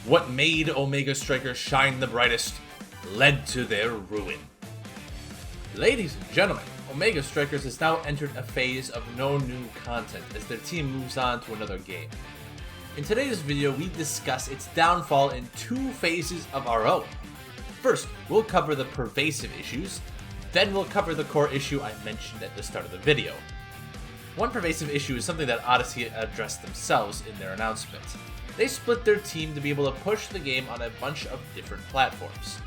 What made Omega Strikers shine the brightest led to their ruin. Ladies and gentlemen, Omega Strikers has now entered a phase of no new content as their team moves on to another game. In today's video, we discuss its downfall in two phases of our own. First, we'll cover the pervasive issues, then we'll cover the core issue I mentioned at the start of the video. One pervasive issue is something that Odyssey addressed themselves in their announcement. They split their team to be able to push the game on a bunch of different platforms,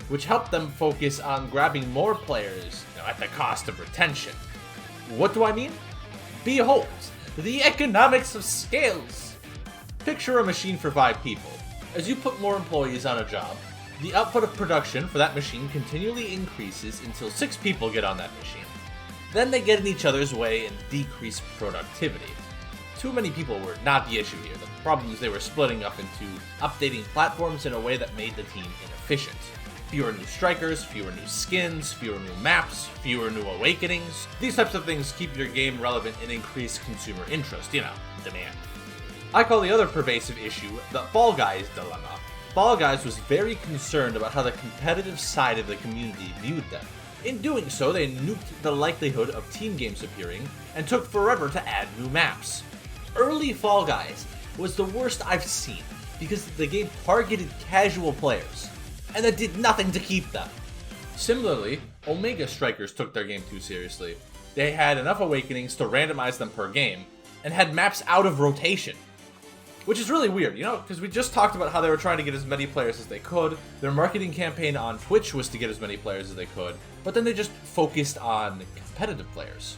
which helped them focus on grabbing more players at the cost of retention. What do I mean? Behold, the economics of scales! Picture a machine for 5 people. As you put more employees on a job, the output of production for that machine continually increases until 6 people get on that machine. Then they get in each other's way and decrease productivity. Too many people were not the issue here. The problem is they were splitting up into updating platforms in a way that made the team inefficient. Fewer new strikers, fewer new skins, fewer new maps, fewer new awakenings. These types of things keep your game relevant and increase consumer interest, demand. I call the other pervasive issue the Fall Guys dilemma. Fall Guys was very concerned about how the competitive side of the community viewed them. In doing so, they nuked the likelihood of team games appearing and took forever to add new maps. Early Fall Guys was the worst I've seen because the game targeted casual players, and that did nothing to keep them. Similarly, Omega Strikers took their game too seriously. They had enough awakenings to randomize them per game, and had maps out of rotation. Which is really weird, because we just talked about how they were trying to get as many players as they could. Their marketing campaign on Twitch was to get as many players as they could, but then they just focused on competitive players.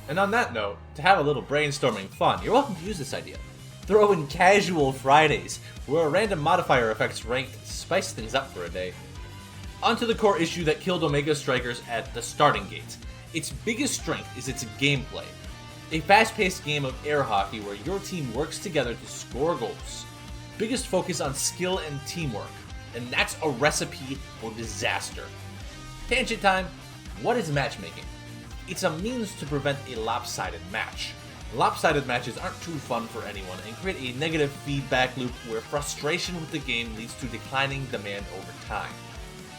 And on that note, to have a little brainstorming fun, you're welcome to use this idea. Throw in Casual Fridays, where random modifier effects ranked spice things up for a day. Onto the core issue that killed Omega Strikers at the starting gate. Its biggest strength is its gameplay. A fast-paced game of air hockey where your team works together to score goals. Biggest focus on skill and teamwork, and that's a recipe for disaster. Tangent time, what is matchmaking? It's a means to prevent a lopsided match. Lopsided matches aren't too fun for anyone and create a negative feedback loop where frustration with the game leads to declining demand over time.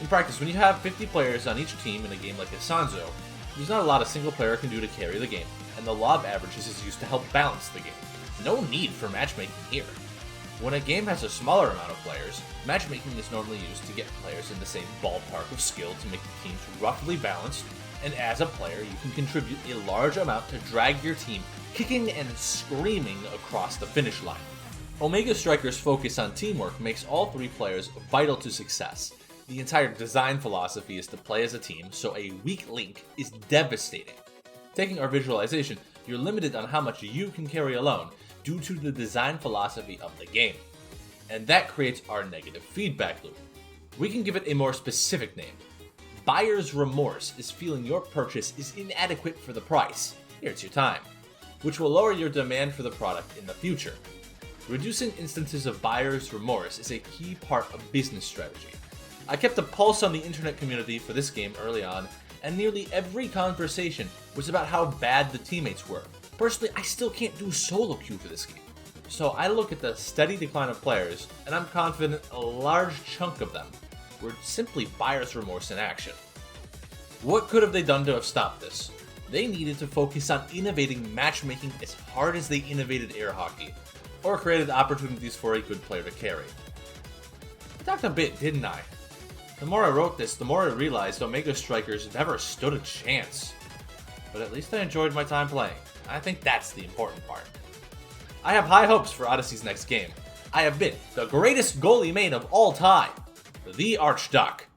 In practice, when you have 50 players on each team in a game like Isanzo, there's not a lot a single player can do to carry the game, and the law of averages is used to help balance the game. No need for matchmaking here. When a game has a smaller amount of players, matchmaking is normally used to get players in the same ballpark of skill to make the teams roughly balanced, and as a player you can contribute a large amount to drag your team kicking and screaming across the finish line. Omega Strikers' focus on teamwork makes all 3 players vital to success. The entire design philosophy is to play as a team, so a weak link is devastating. Taking our visualization, you're limited on how much you can carry alone due to the design philosophy of the game. And that creates our negative feedback loop. We can give it a more specific name. Buyer's remorse is feeling your purchase is inadequate for the price. Here's your time, which will lower your demand for the product in the future. Reducing instances of buyer's remorse is a key part of business strategy. I kept a pulse on the internet community for this game early on, and nearly every conversation was about how bad the teammates were. Personally, I still can't do solo queue for this game. So I look at the steady decline of players, and I'm confident a large chunk of them were simply buyer's remorse in action. What could have they done to have stopped this? They needed to focus on innovating matchmaking as hard as they innovated air hockey, or created opportunities for a good player to carry. I talked a bit, didn't I? The more I wrote this, the more I realized Omega Strikers never stood a chance. But at least I enjoyed my time playing. I think that's the important part. I have high hopes for Odyssey's next game. I have been the greatest goalie main of all time, the Archduck.